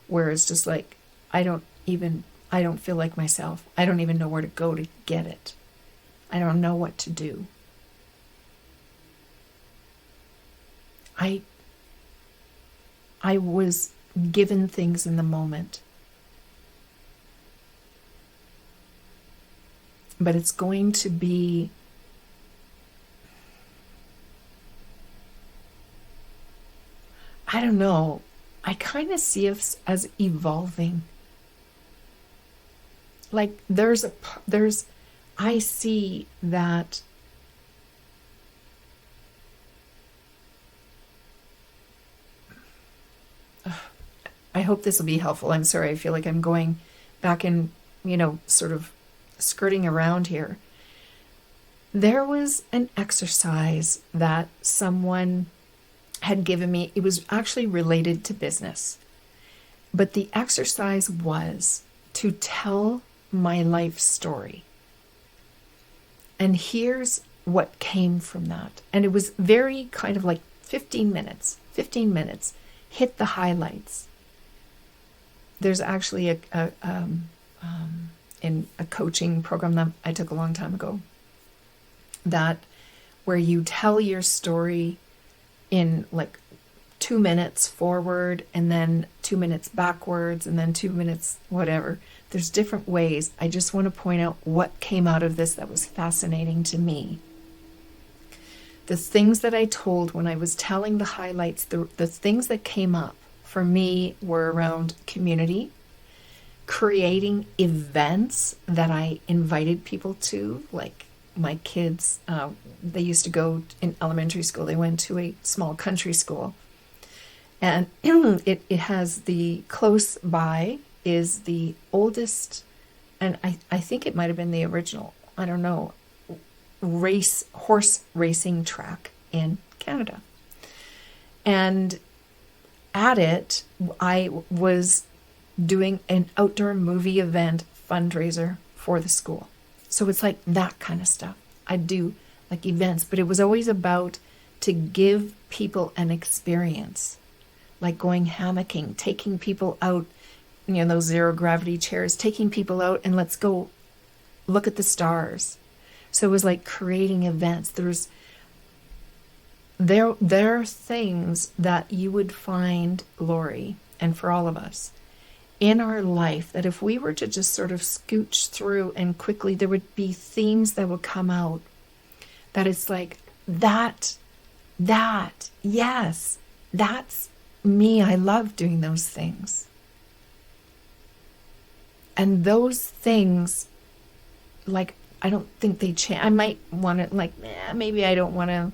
where it's just like, I don't feel like myself. I don't even know where to go to get it. I don't know what to do. I was given things in the moment. But it's going to be I don't know. I kind of see us as evolving. Like I see that I hope this will be helpful. I'm sorry, I feel like I'm going back and, sort of skirting around here. There was an exercise that someone had given me. It was actually related to business. But the exercise was to tell my life story. And here's what came from that. And it was very kind of like 15 minutes, hit the highlights. There's actually in a coaching program that I took a long time ago, that where you tell your story in like 2 minutes forward and then 2 minutes backwards and then 2 minutes whatever. There's different ways. I just want to point out what came out of this that was fascinating to me. The things that I told when I was telling the highlights, the things that came up for me were around community, creating events that I invited people to, like my kids, they used to go in elementary school. They went to a small country school. And it has the close by is the oldest, and I think it might have been the original, I don't know, horse racing track in Canada. And at it, I was doing an outdoor movie event fundraiser for the school. So it's like that kind of stuff. I do like events, but it was always about to give people an experience, like going hammocking, taking people out, those zero gravity chairs, taking people out and let's go look at the stars. So it was like creating events. There are things that you would find, Lori, and for all of us, in our life that if we were to just sort of scooch through and quickly, there would be themes that would come out that it's like, yes, that's me. I love doing those things. And those things, like, I don't think they change. I might want to, like, maybe I don't want to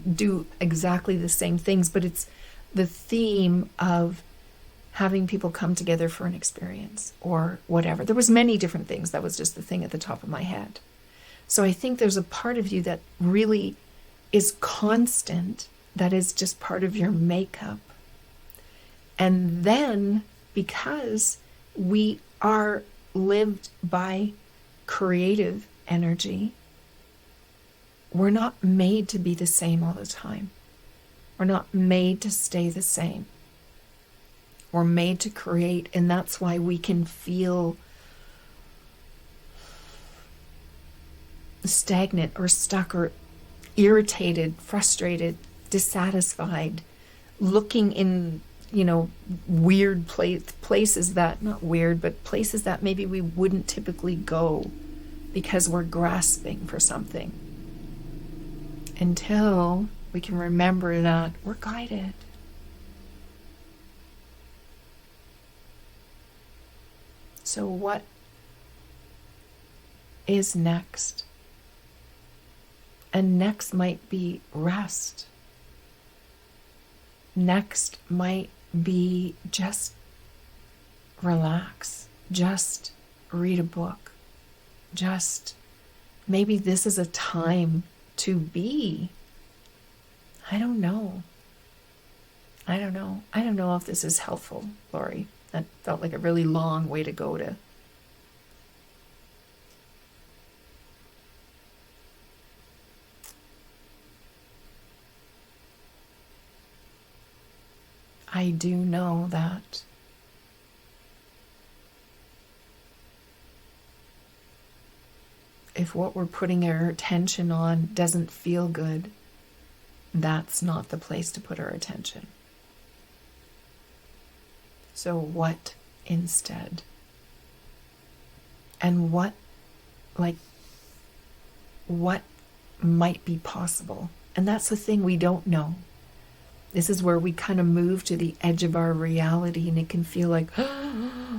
do exactly the same things, but it's the theme of having people come together for an experience or whatever. There was many different things. That was just the thing at the top of my head. So I think there's a part of you that really is constant, that is just part of your makeup. And then because we are lived by creative energy, we're not made to be the same all the time. We're not made to stay the same. We're made to create, and that's why we can feel stagnant or stuck or irritated, frustrated, dissatisfied, looking in, weird places that, not weird, but places that maybe we wouldn't typically go because we're grasping for something. Until we can remember that we're guided. So what is next? And next might be rest. Next might be just relax, just read a book, just maybe this is a time to be. I don't know if this is helpful, Lori. That felt like a really long way to go to. I do know that if what we're putting our attention on doesn't feel good, that's not the place to put our attention. So what instead? And what might be possible? And that's the thing we don't know. This is where we kind of move to the edge of our reality, and it can feel like, oh,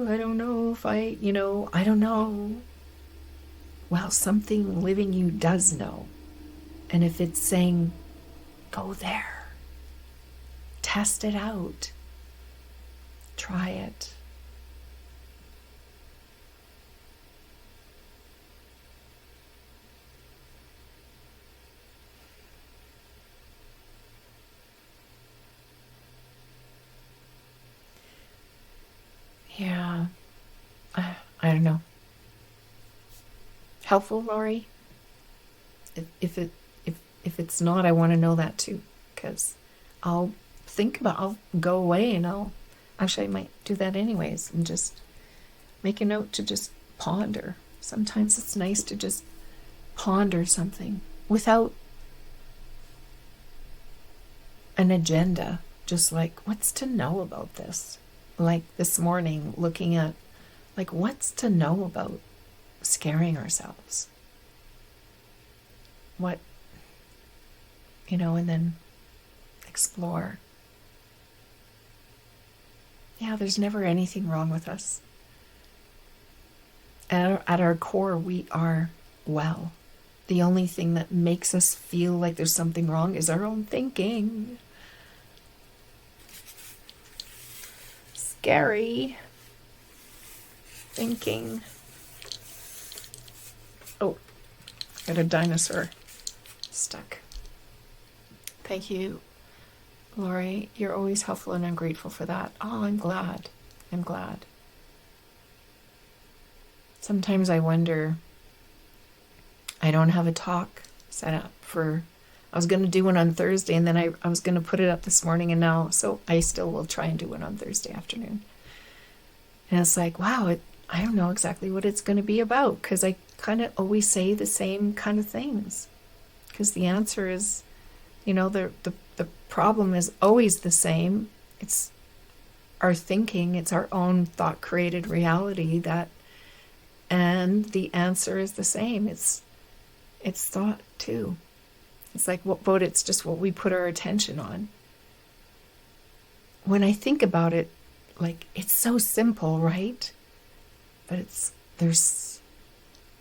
I don't know if I don't know. Well, something living you does know. And if it's saying, go there, test it out, try it. Yeah. I don't know. Helpful, Lori? If it's not, I want to know that too, because I'll I'll go away and I might do that anyways and just make a note to just ponder. Sometimes it's nice to just ponder something without an agenda. Just like, what's to know about this? Like this morning, looking at, like, what's to know about scaring ourselves? What, and then explore. Yeah, there's never anything wrong with us. At our core, we are well. The only thing that makes us feel like there's something wrong is our own thinking. Scary thinking. Oh, got a dinosaur stuck. Thank you, Lori. You're always helpful and I'm grateful for that. Oh, I'm glad. I'm glad. Sometimes I wonder, I don't have a talk set up for, I was going to do one on Thursday and then I was going to put it up this morning and now, so I still will try and do one on Thursday afternoon. And it's like, wow, I don't know exactly what it's going to be about because I kind of always say the same kind of things. Because the answer is, the problem is always the same. It's our thinking, it's our own thought-created reality and the answer is the same. It's thought too. It's like, but it's just what we put our attention on. When I think about it, like, it's so simple, right? But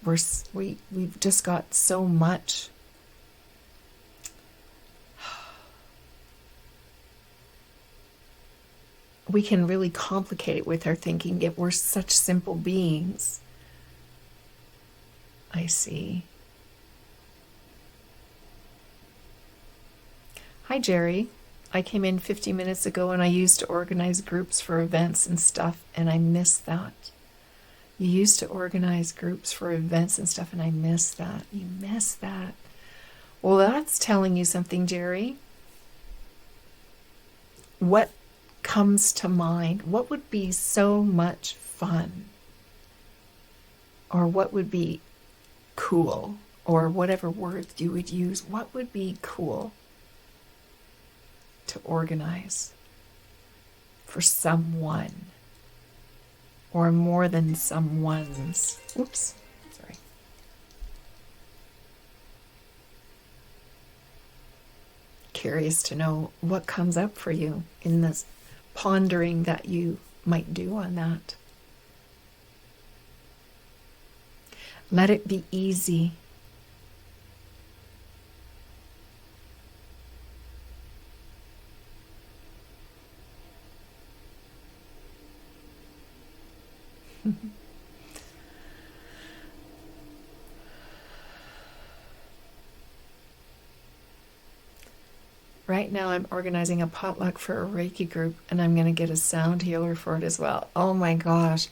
we've just got so much. We can really complicate it with our thinking, yet we're such simple beings. I see. Hi, Jerry. I came in 50 minutes ago and I used to organize groups for events and stuff, and I missed that. You used to organize groups for events and stuff, and I missed that. You missed that. Well, that's telling you something, Jerry. What comes to mind? What would be so much fun? Or what would be cool? Or whatever word you would use. What would be cool to organize for someone? Or more than someone's. Oops, sorry. Curious to know what comes up for you in this pondering that you might do on that. Let it be easy. Right now I'm organizing a potluck for a Reiki group and I'm going to get a sound healer for it as well. Oh my gosh.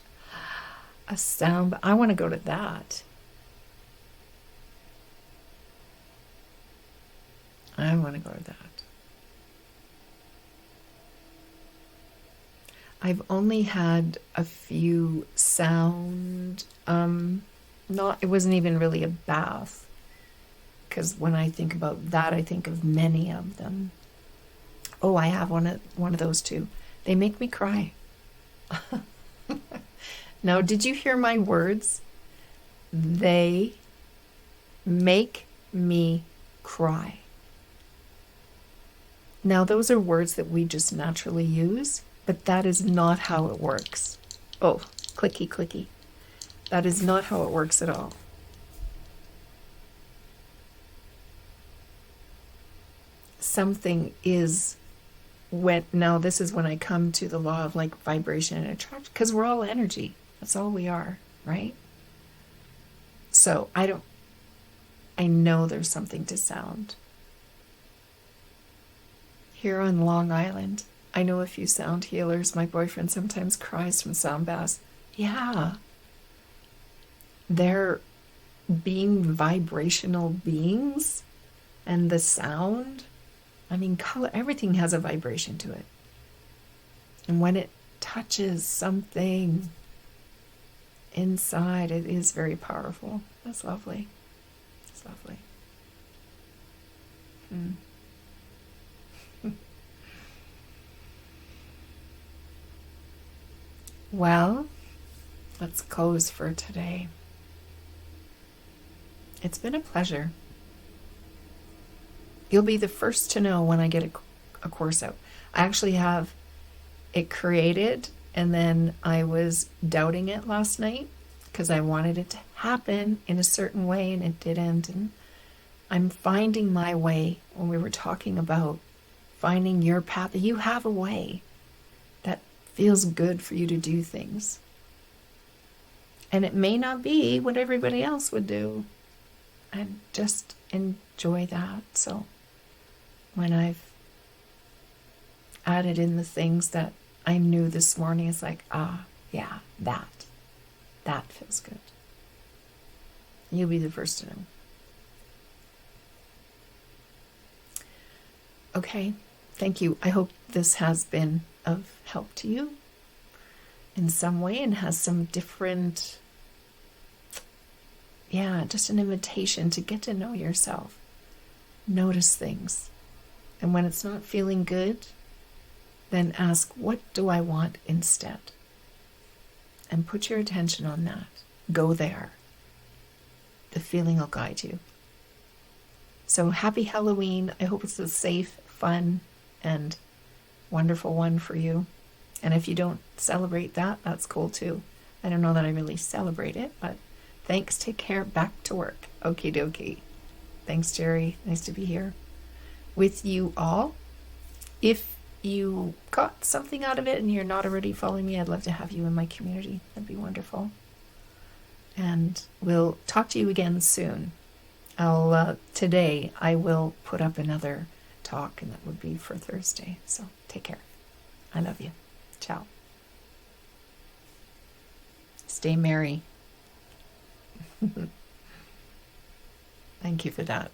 A sound, I want to go to that. I want to go to that. I've only had a few sound, it wasn't even really a bath. Because when I think about that, I think of many of them. Oh, I have one of those too. They make me cry. Now, did you hear my words? They make me cry. Now, those are words that we just naturally use, but that is not how it works. Oh, clicky, clicky. That is not how it works at all. Something is now this is when I come to the law of like vibration and attraction, because we're all energy. That's all we are, right? So I know there's something to sound. Here on Long Island, I know a few sound healers. My boyfriend sometimes cries from sound baths. Yeah. they're being vibrational beings, and the sound, I mean, color, everything has a vibration to it. And when it touches something inside, it is very powerful. That's lovely. It's lovely. Well, let's close for today. It's been a pleasure. You'll be the first to know when I get a course out. I actually have it created, and then I was doubting it last night because I wanted it to happen in a certain way, and it didn't. And I'm finding my way. When we were talking about finding your path, you have a way that feels good for you to do things. And it may not be what everybody else would do. And just enjoy that. So when I've added in the things that I knew this morning, it's like, yeah, that feels good. You'll be the first to know. Okay, thank you. I hope this has been of help to you in some way and has some different, just an invitation to get to know yourself. Notice things. And when it's not feeling good, then ask, what do I want instead? And put your attention on that. Go there. The feeling will guide you. So happy Halloween. I hope it's a safe, fun, and wonderful one for you. And if you don't celebrate that, that's cool too. I don't know that I really celebrate it, but thanks. Take care. Back to work. Okie dokie. Thanks, Jerry. Nice to be here with you all. If you got something out of it and you're not already following me, I'd love to have you in my community. That'd be wonderful. And we'll talk to you again soon. Today I will put up another talk, and that would be for Thursday. So take care. I love you. Ciao. Stay merry. Thank you for that.